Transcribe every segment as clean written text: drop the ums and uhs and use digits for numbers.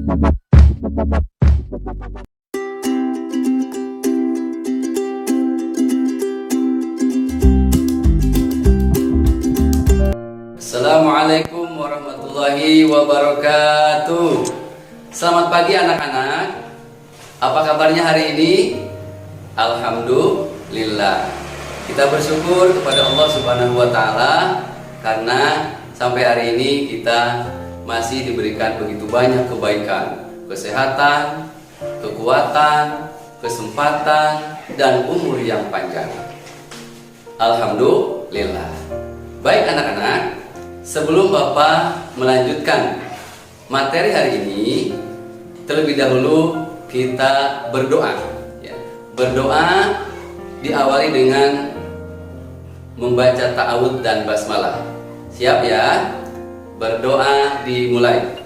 Assalamualaikum warahmatullahi wabarakatuh. Selamat pagi anak-anak. Apa kabarnya hari ini? Alhamdulillah. Kita bersyukur kepada Allah Subhanahu wa taala karena sampai hari ini kita masih diberikan begitu banyak kebaikan, kesehatan, kekuatan, kesempatan, dan umur yang panjang. Alhamdulillah. Baik anak-anak, sebelum Bapak melanjutkan materi hari ini, terlebih dahulu kita berdoa. Berdoa diawali dengan membaca ta'awudz dan basmalah. Siap ya? Berdoa dimulai.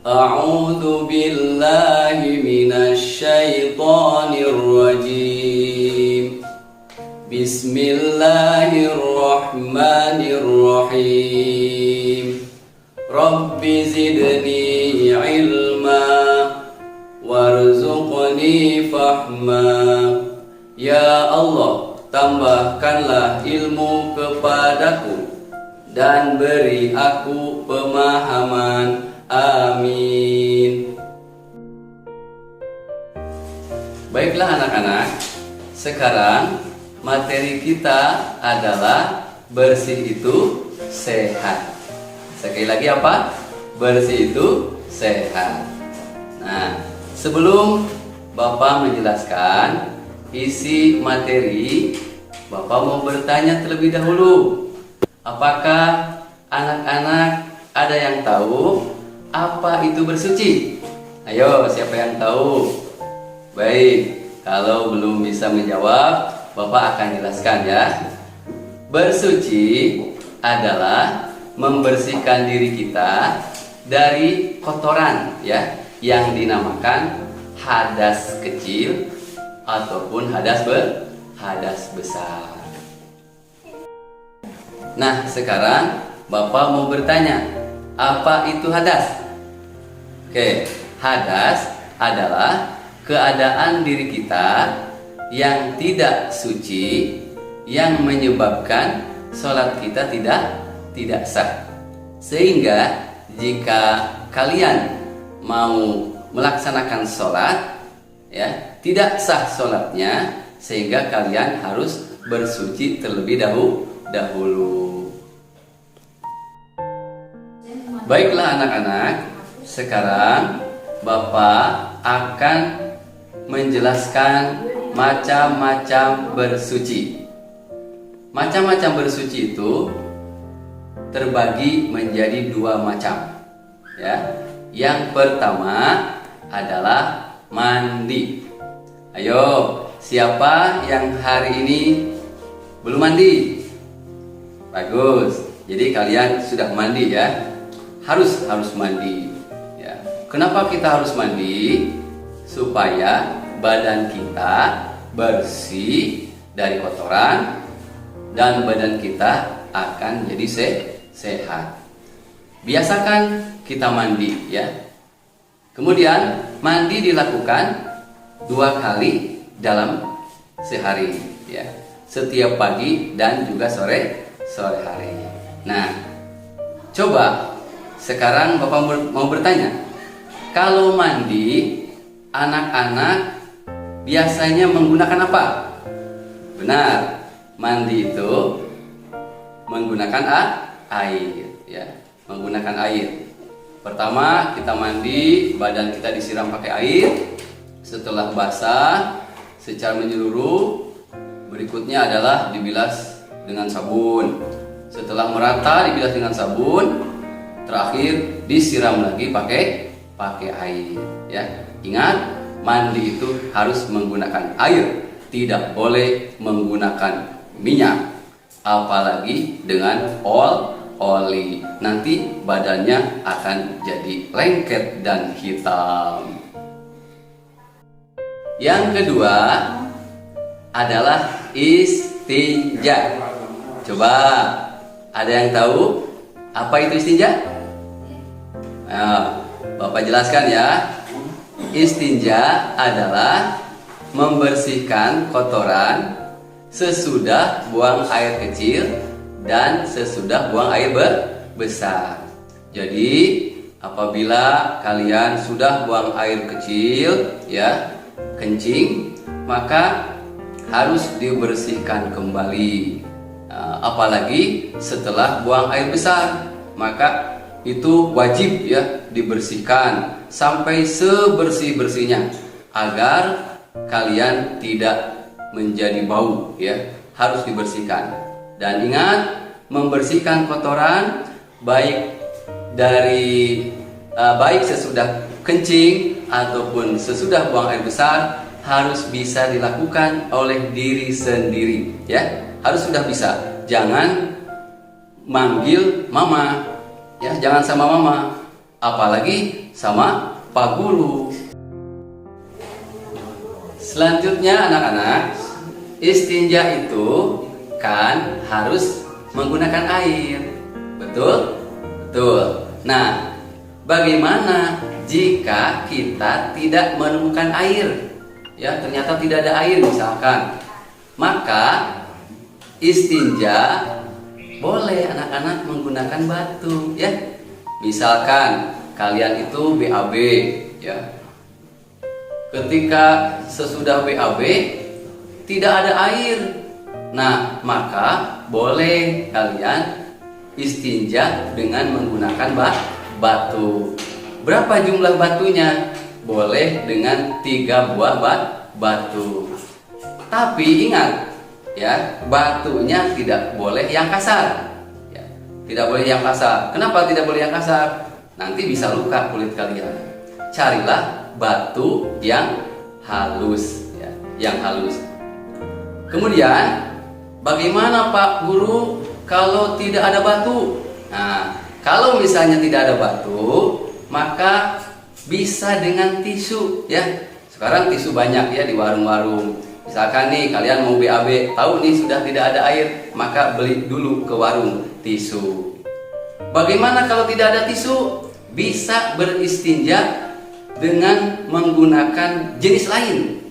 A'udzu billahi minasy syaithanir rajim. Bismillahirrahmanirrahim. Rabbi zidni ilma warzuqni fahma. Ya Allah, tambahkanlah ilmu kepadaku dan beri aku pemahaman. Amin. Baiklah anak-anak, sekarang materi kita adalah bersih itu sehat. Sekali lagi apa? Bersih itu sehat. Nah, sebelum Bapak menjelaskan isi materi, Bapak mau bertanya terlebih dahulu. Apakah anak-anak ada yang tahu apa itu bersuci? Ayo, siapa yang tahu? Baik, kalau belum bisa menjawab, Bapak akan jelaskan ya. Bersuci adalah membersihkan diri kita dari kotoran ya, yang dinamakan hadas kecil ataupun hadas besar. Nah, sekarang Bapak mau bertanya, apa itu hadas? Oke, hadas adalah keadaan diri kita yang tidak suci, yang menyebabkan sholat kita tidak sah. Sehingga jika kalian mau melaksanakan sholat ya, tidak sah sholatnya, sehingga kalian harus bersuci terlebih dahulu. Baiklah anak-anak, sekarang Bapak akan menjelaskan macam-macam bersuci. Macam-macam bersuci itu terbagi menjadi dua macam ya. Yang pertama adalah mandi. Ayo, siapa yang hari ini belum mandi? Bagus. Jadi kalian sudah mandi ya. Harus mandi ya. Kenapa kita harus mandi? Supaya badan kita bersih dari kotoran dan badan kita akan jadi sehat. Biasakan kita mandi ya. Kemudian mandi dilakukan 2 kali dalam sehari ya. Setiap pagi dan juga sore hari. Nah, coba sekarang Bapak mau bertanya, kalau mandi anak-anak biasanya menggunakan apa? Benar, mandi itu menggunakan air ya, menggunakan air. Pertama kita mandi, badan kita disiram pakai air. Setelah basah secara menyeluruh, berikutnya adalah dibilas dengan sabun. Setelah merata dibilas dengan sabun, terakhir disiram lagi pakai air ya. Ingat, mandi itu harus menggunakan air, tidak boleh menggunakan minyak, apalagi dengan oli. Nanti badannya akan jadi lengket dan hitam. Yang kedua adalah istinja. Coba, ada yang tahu apa itu istinja? Nah, Bapak jelaskan ya. istinja adalah membersihkan kotoran sesudah buang air kecil dan sesudah buang air besar. Jadi apabila kalian sudah buang air kecil, ya, kencing, maka harus dibersihkan kembali. Apalagi setelah buang air besar, maka itu wajib, ya, dibersihkan sampai sebersih-bersihnya agar kalian tidak menjadi bau, ya, harus dibersihkan. Dan ingat, membersihkan kotoran baik sesudah kencing ataupun sesudah buang air besar harus bisa dilakukan oleh diri sendiri, ya, harus sudah bisa. Jangan manggil mama, ya, jangan sama mama, apalagi sama Pak Guru. Selanjutnya anak-anak, istinja itu kan harus menggunakan air. Betul? Betul. Nah, bagaimana jika kita tidak menemukan air? Ya, ternyata tidak ada air misalkan. Maka istinja boleh anak-anak menggunakan batu, ya. Misalkan kalian itu BAB, ya. Ketika sesudah BAB tidak ada air, nah maka boleh kalian istinja dengan menggunakan batu. Berapa jumlah batunya? Boleh dengan 3 buah batu. Tapi ingat, ya, batunya tidak boleh yang kasar, ya. Tidak boleh yang kasar. Kenapa tidak boleh yang kasar? Nanti bisa luka kulit kalian. Carilah batu yang halus, ya, yang halus. Kemudian, bagaimana Pak Guru kalau tidak ada batu? Nah, kalau misalnya tidak ada batu, maka bisa dengan tisu, ya. Sekarang tisu banyak, ya, di warung-warung. Misalkan nih kalian mau BAB, tahu nih sudah tidak ada air, maka beli dulu ke warung tisu. Bagaimana kalau tidak ada tisu? Bisa beristinja dengan menggunakan jenis lain.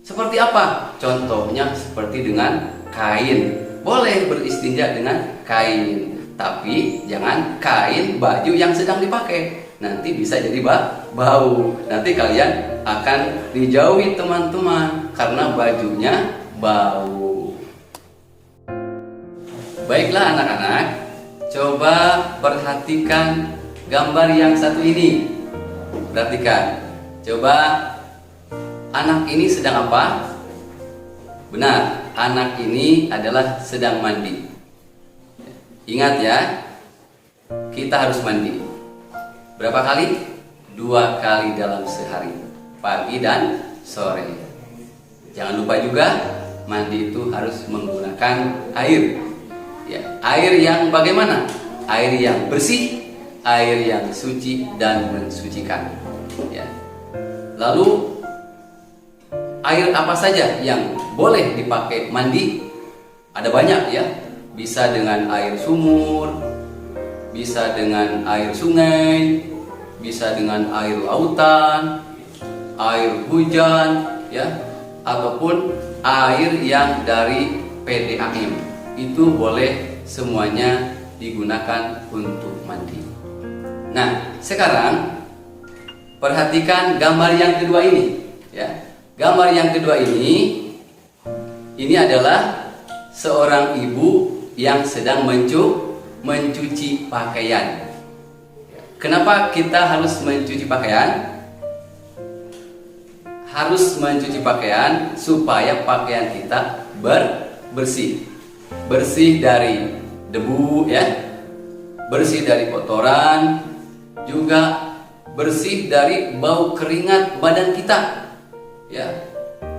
Seperti apa? Contohnya seperti dengan kain. Boleh beristinja dengan kain, tapi jangan kain baju yang sedang dipakai. Nanti bisa jadi bau. Nanti kalian akan dijauhi teman-teman karena bajunya bau. Baiklah anak-anak, coba perhatikan gambar yang satu ini. Perhatikan, coba anak ini sedang apa? Benar, anak ini adalah sedang mandi. Ingat ya, kita harus mandi. Berapa kali? 2 kali dalam sehari, pagi dan sore. Jangan lupa juga, mandi itu harus menggunakan air. Ya, air yang bagaimana? Air yang bersih, air yang suci dan mensucikan. Ya. Lalu air apa saja yang boleh dipakai mandi? Ada banyak, ya. Bisa dengan air sumur, bisa dengan air sungai, bisa dengan air lautan, air hujan, ya, ataupun air yang dari PDAM. Itu boleh semuanya digunakan untuk mandi. Nah, sekarang perhatikan gambar yang kedua ini, ya. Gambar yang kedua ini adalah seorang ibu yang sedang mencuci pakaian. Kenapa kita harus mencuci pakaian? Harus mencuci pakaian supaya pakaian kita bersih. Bersih dari debu, ya. Bersih dari kotoran, juga bersih dari bau keringat badan kita. Ya.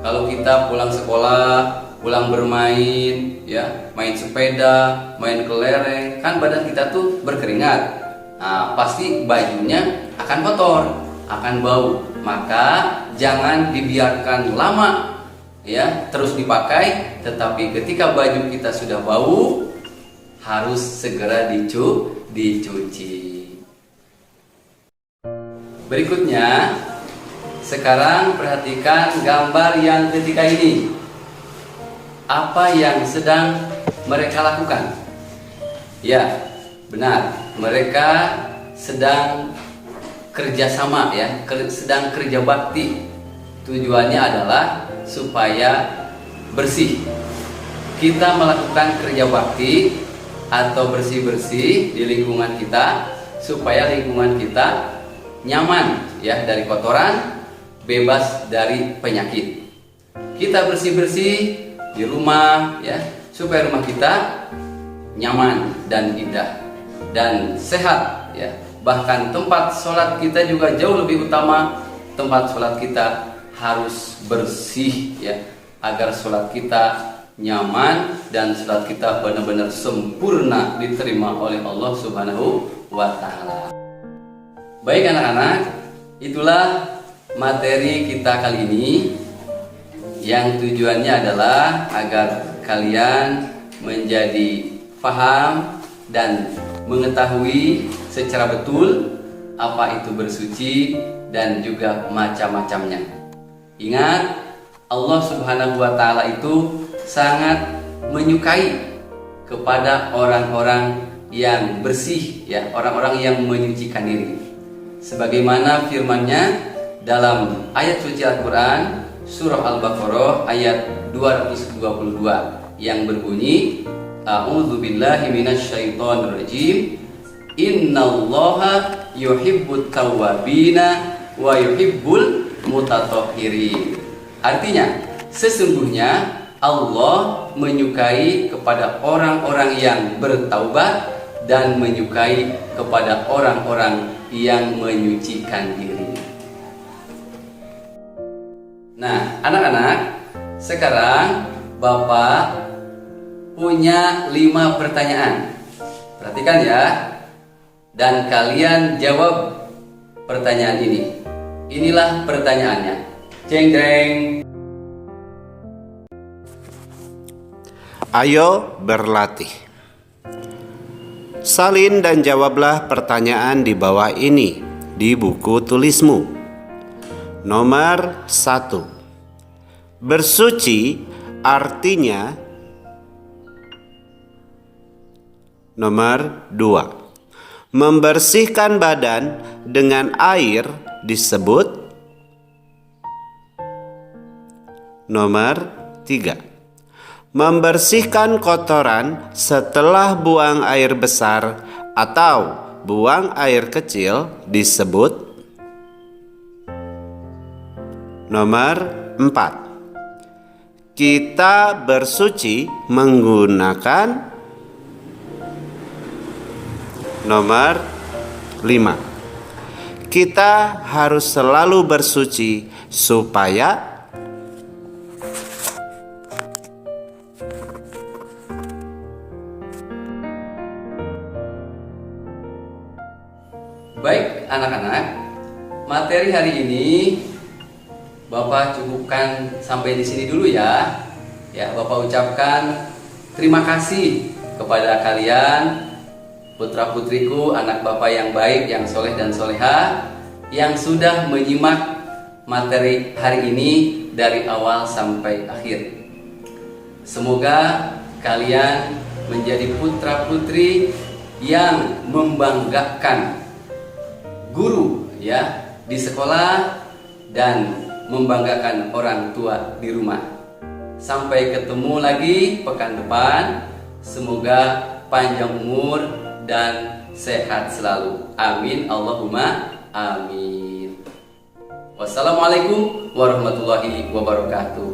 Kalau kita pulang sekolah, pulang bermain, ya, main sepeda, main kelereng, kan badan kita tuh berkeringat. Nah, pasti bajunya akan kotor, akan bau. Maka jangan dibiarkan lama, ya, terus dipakai. Tetapi ketika baju kita sudah bau, harus segera dicuci. Berikutnya, Sekarang perhatikan gambar yang ketiga ini. Apa yang sedang mereka lakukan? Ya, benar. Mereka sedang kerjasama ya, sedang kerja bakti. Tujuannya adalah supaya bersih. Kita melakukan kerja bakti atau bersih-bersih di lingkungan kita supaya lingkungan kita nyaman ya dari kotoran, bebas dari penyakit. Kita bersih-bersih di rumah ya supaya rumah kita nyaman dan indah dan sehat ya. Bahkan tempat sholat kita juga jauh lebih utama. Tempat sholat kita harus bersih ya, agar sholat kita nyaman dan sholat kita benar-benar sempurna diterima oleh Allah Subhanahu wa Ta'ala. Baik anak-anak, itulah materi kita kali ini yang tujuannya adalah agar kalian menjadi paham dan mengetahui secara betul apa itu bersuci dan juga macam-macamnya. Ingat, Allah Subhanahu wa Ta'ala itu sangat menyukai kepada orang-orang yang bersih ya, orang-orang yang menyucikan diri. Sebagaimana firman-Nya dalam ayat suci Al-Qur'an surah Al-Baqarah ayat 222 yang berbunyi, A'udzubillahi minasyaitonirrajim. Innallaha yuhibbut tawwabina wa yuhibbul mutatahhirin. Artinya, sesungguhnya Allah menyukai kepada orang-orang yang bertaubat dan menyukai kepada orang-orang yang menyucikan diri. Nah, anak-anak, sekarang Bapak punya 5 pertanyaan. Perhatikan ya. Dan kalian jawab pertanyaan ini. Inilah pertanyaannya. Jeng jeng. Ayo berlatih. Salin dan jawablah pertanyaan di bawah ini di buku tulismu. Nomor 1. Bersuci artinya. Nomor 2. Membersihkan badan dengan air disebut. Nomor 3. Membersihkan kotoran setelah buang air besar atau buang air kecil disebut. Nomor 4. Kita bersuci menggunakan. Nomor 5. Kita harus selalu bersuci supaya. Baik anak-anak, materi hari ini Bapak cukupkan sampai di sini dulu ya. Ya, Bapak ucapkan terima kasih kepada kalian, putra-putriku, anak Bapak yang baik, yang soleh dan soleha, yang sudah menyimak materi hari ini dari awal sampai akhir. Semoga kalian menjadi putra-putri yang membanggakan guru ya di sekolah dan membanggakan orang tua di rumah. Sampai ketemu lagi pekan depan. Semoga panjang umur dan sehat selalu. Amin Allahumma amin. Wassalamualaikum warahmatullahi wabarakatuh.